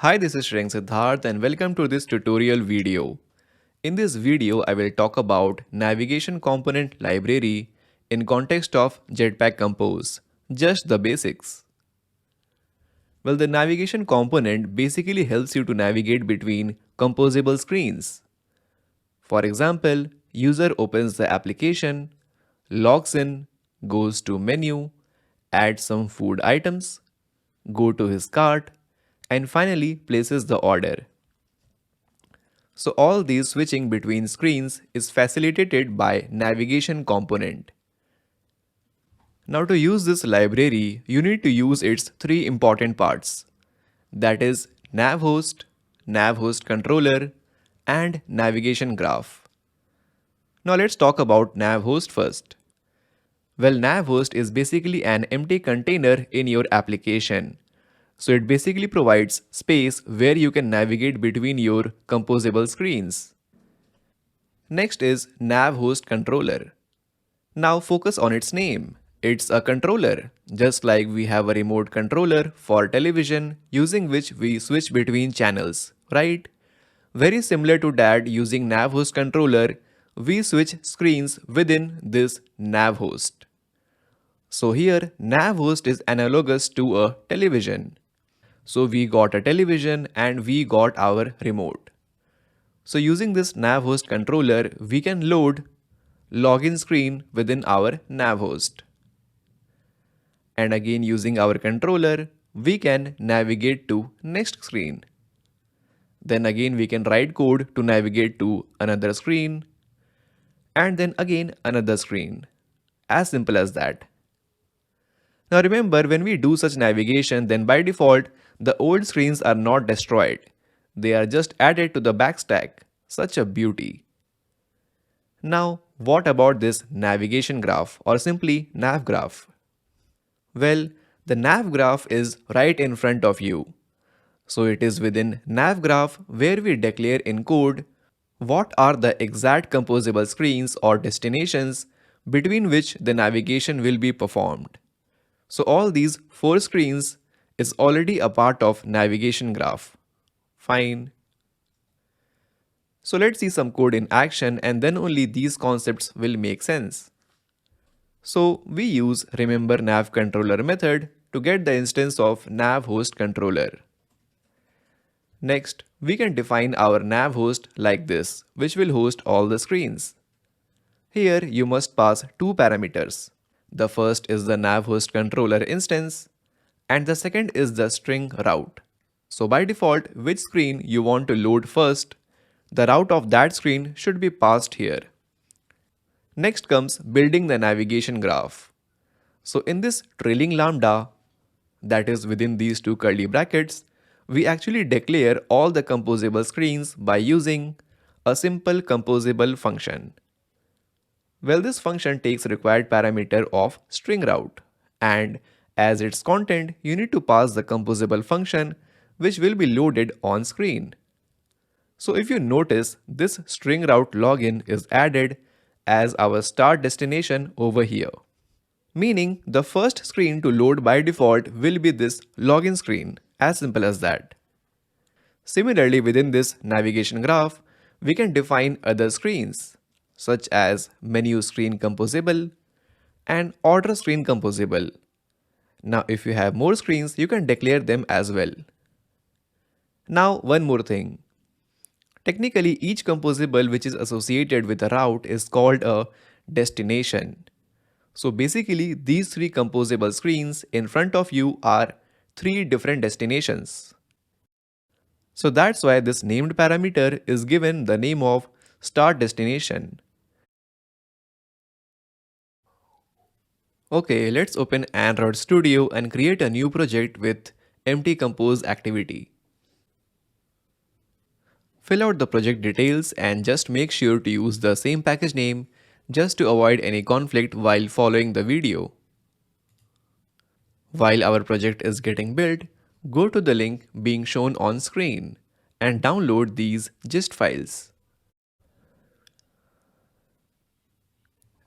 Hi, this is Shreyang Siddharth and welcome to this tutorial video. In this video, I will talk about navigation component library in context of Jetpack Compose, just the basics. Well, the navigation component basically helps you to navigate between composable screens. For example, user opens the application, logs in, goes to menu, adds some food items, go to his cart, and finally places the order. So all these switching between screens is facilitated by navigation component. Now to use this library, you need to use its three important parts. That is NavHost, NavHostController, and navigation graph. Now let's talk about NavHost first. Well, NavHost is basically an empty container in your application. So it basically provides space where you can navigate between your composable screens. Next is NavHostController. Now focus on its name. It's a controller, just like we have a remote controller for television using which we switch between channels, right? Very similar to that, using NavHostController, we switch screens within this NavHost. So here NavHost is analogous to a television. So we got a television and we got our remote. So using this NavHost controller, we can load login screen within our NavHost. And again using our controller, we can navigate to next screen. Then again we can write code to navigate to another screen. And then again another screen. As simple as that. Now remember, when we do such navigation, then by default, the old screens are not destroyed. They are just added to the backstack. Such a beauty. Now, what about this navigation graph or simply NavGraph? Well, the NavGraph is right in front of you. So it is within NavGraph where we declare in code what are the exact composable screens or destinations between which the navigation will be performed. So all these 4 screens is already a part of navigation graph. Fine. So let's see some code in action and then only these concepts will make sense. So we use remember nav controller method to get the instance of NavHost controller. Next, we can define our NavHost like this, which will host all the screens. Here you must pass 2 parameters. The first is the NavHost controller instance and the second is the string route. So by default, which screen you want to load first, the route of that screen should be passed here. Next comes building the navigation graph. So in this trailing lambda, that is within these 2 curly brackets, we actually declare all the composable screens by using a simple composable function. Well, this function takes required parameter of string route, and as its content, you need to pass the composable function which will be loaded on screen. So if you notice, this string route login is added as our start destination over here. Meaning the first screen to load by default will be this login screen, as simple as that. Similarly, within this navigation graph, we can define other screens, such as menu screen composable and order screen composable. Now if you have more screens, you can declare them as well. Now one more thing. Technically, each composable which is associated with a route is called a destination. So basically, these 3 composable screens in front of you are 3 different destinations. So that's why this named parameter is given the name of start destination. Okay, let's open Android Studio and create a new project with empty compose activity. Fill out the project details and just make sure to use the same package name just to avoid any conflict while following the video. While our project is getting built, go to the link being shown on screen and download these gist files.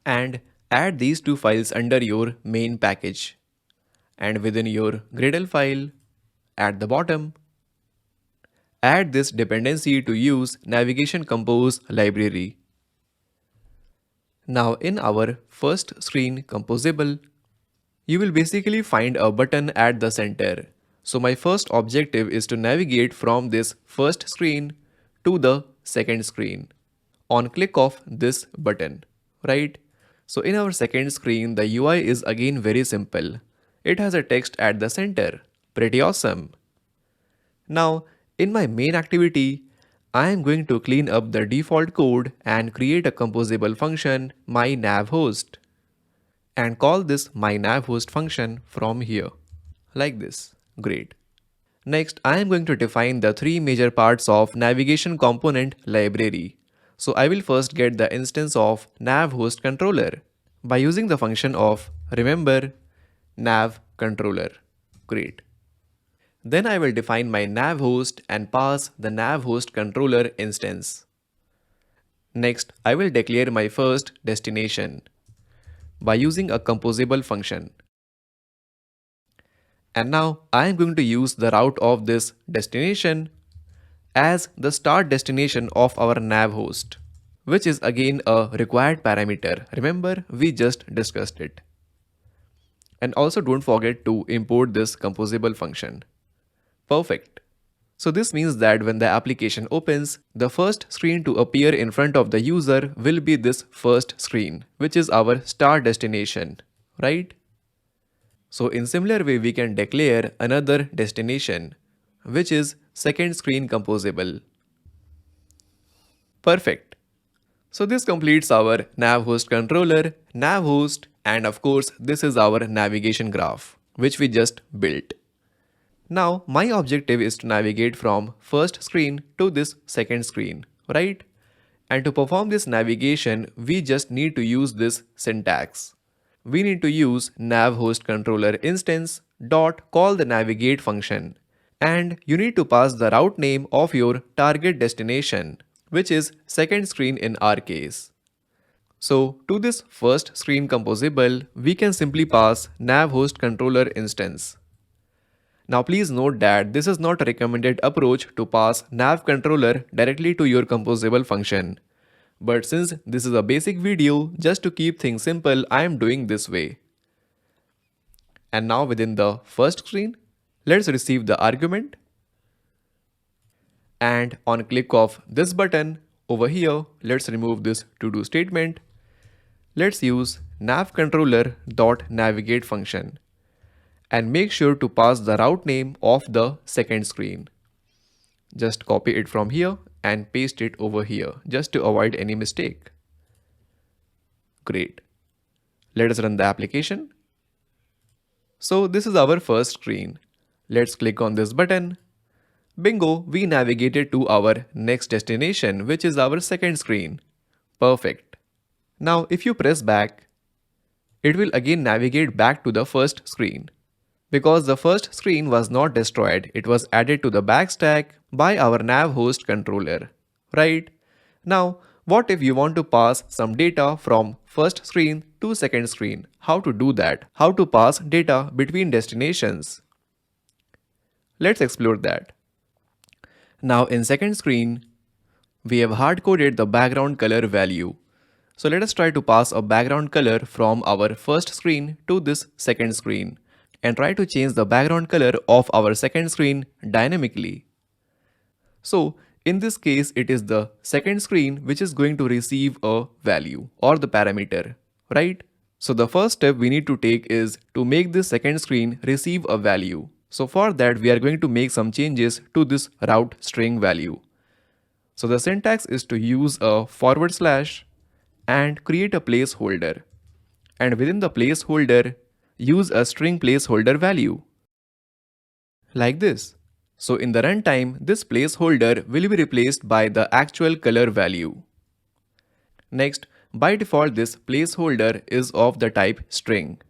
And add these 2 files under your main package. And within your Gradle file, at the bottom, add this dependency to use Navigation Compose library. Now in our first screen composable, you will basically find a button at the center. So my first objective is to navigate from this first screen to the second screen on click of this button, right? So in our second screen, the UI is again very simple. It has a text at the center. Pretty awesome. Now, in my main activity, I am going to clean up the default code and create a composable function, myNavHost, and call this myNavHost function from here, like this. Great. Next, I am going to define the three major parts of navigation component library. So I will first get the instance of NavHostController by using the function of remember NavController. Great. Then I will define my NavHost and pass the NavHostController instance. Next, I will declare my first destination by using a composable function. And now I am going to use the route of this destination as the start destination of our NavHost, which is again a required parameter. Remember, we just discussed it. And also don't forget to import this composable function. Perfect. So this means that when the application opens, the first screen to appear in front of the user will be this first screen, which is our start destination, right? So in similar way, we can declare another destination, which is second screen composable. Perfect. So this completes our NavHostController, NavHost, and of course, this is our navigation graph, which we just built. Now, my objective is to navigate from first screen to this second screen, right? And to perform this navigation, we just need to use this syntax. We need to use NavHostController instance dot call the navigate function. And you need to pass the route name of your target destination, which is second screen in our case. So to this first screen composable, we can simply pass NavHostController instance. Now please note that this is not a recommended approach to pass NavController directly to your composable function. But since this is a basic video, just to keep things simple, I am doing this way. And now within the first screen, let's receive the argument. And on click of this button over here, let's remove this to-do statement. Let's use NavController.navigate function. And make sure to pass the route name of the second screen. Just copy it from here and paste it over here just to avoid any mistake. Great. Let us run the application. So this is our first screen. Let's click on this button. Bingo, we navigated to our next destination, which is our second screen. Perfect. Now if you press back, it will again navigate back to the first screen. Because the first screen was not destroyed, it was added to the backstack by our NavHostController, right? Now, what if you want to pass some data from first screen to second screen? How to do that? How to pass data between destinations? Let's explore that. Now in second screen, we have hard-coded the background color value. So let us try to pass a background color from our first screen to this second screen, and try to change the background color of our second screen dynamically. So in this case, it is the second screen which is going to receive a value or the parameter, right? So the first step we need to take is to make this second screen receive a value. So for that, we are going to make some changes to this route string value. So the syntax is to use a / and create a placeholder. And within the placeholder, use a string placeholder value, like this. So in the runtime, this placeholder will be replaced by the actual color value. Next, by default, this placeholder is of the type string.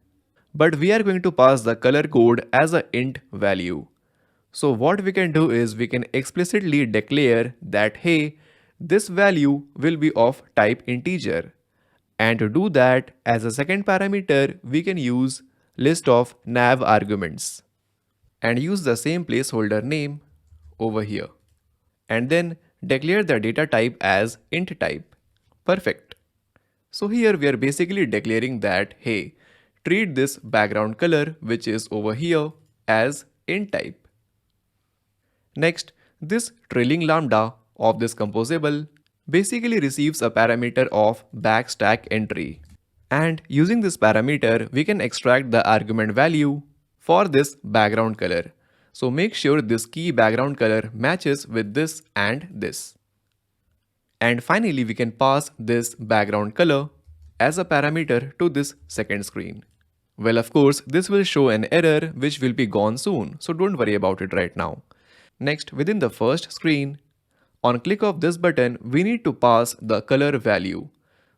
But we are going to pass the color code as an int value. So what we can do is we can explicitly declare that, hey, this value will be of type integer. And to do that, as a second parameter, we can use list of nav arguments and use the same placeholder name over here. and then declare the data type as int type. Perfect. So here we are basically declaring that, hey, treat this background color which is over here as int type. Next, this trailing lambda of this composable basically receives a parameter of backstack entry. And using this parameter, we can extract the argument value for this background color. So make sure this key background color matches with this and this. And finally, we can pass this background color as a parameter to this second screen. Well, of course, this will show an error which will be gone soon, so don't worry about it right now. Next, within the first screen, on click of this button, we need to pass the color value.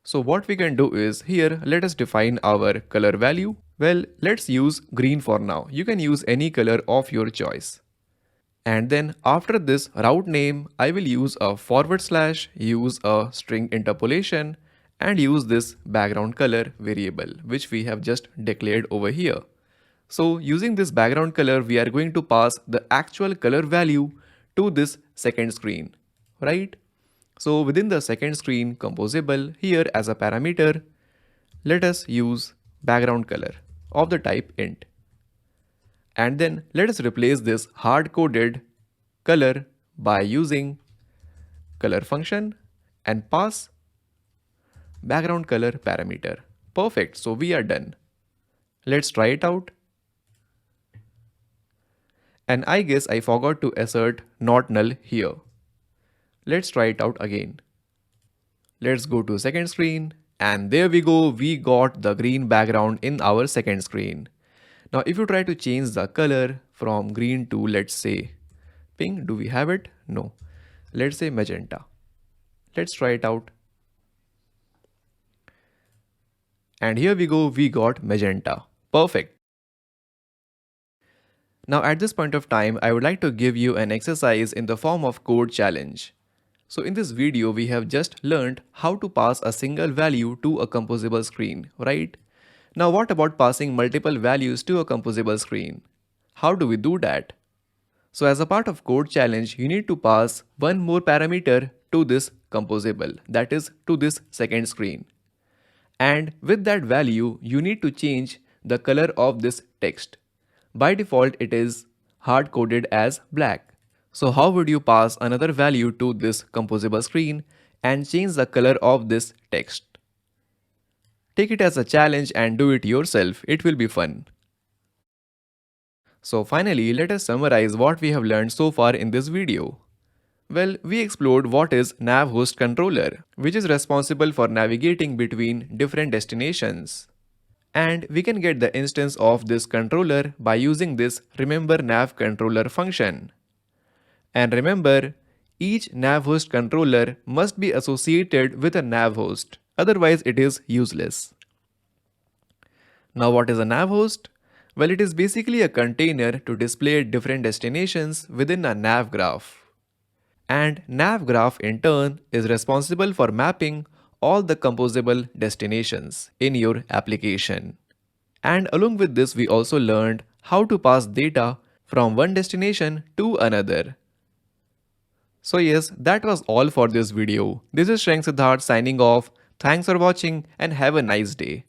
So what we can do is here, let us define our color value. Well, let's use green for now. You can use any color of your choice. And then after this route name, I will use a /, use a string interpolation, and use this background color variable, which we have just declared over here. So using this background color, we are going to pass the actual color value to this second screen, right? So within the second screen composable, here as a parameter, let us use background color of the type int. And then let us replace this hard-coded color by using color function and pass background color parameter. Perfect, so we are done. Let's try it out. And I guess I forgot to assert not null here. Let's try it out again. Let's go to second screen, and there we go, we got the green background in our second screen. Now if you try to change the color from green to, let's say, pink, do we have it? No. Let's say magenta. Let's try it out. And here we go, we got magenta. Perfect. Now at this point of time, I would like to give you an exercise in the form of code challenge. So in this video, we have just learned how to pass a single value to a composable screen, right? Now what about passing multiple values to a composable screen? How do we do that? So as a part of code challenge, you need to pass one more parameter to this composable, that is to this second screen. And with that value, you need to change the color of this text. By default, it is hard-coded as black. So how would you pass another value to this composable screen and change the color of this text? Take it as a challenge and do it yourself. It will be fun. So finally, let us summarize what we have learned so far in this video. Well, we explored what is NavHostController, which is responsible for navigating between different destinations. And we can get the instance of this controller by using this remember NavController function. And remember, each NavHost controller must be associated with a NavHost, otherwise it is useless. Now what is a NavHost? Well, it is basically a container to display different destinations within a NavGraph. And NavGraph in turn is responsible for mapping all the composable destinations in your application. And along with this, we also learned how to pass data from one destination to another. So yes, that was all for this video. This is Siddharth signing off. Thanks for watching and have a nice day.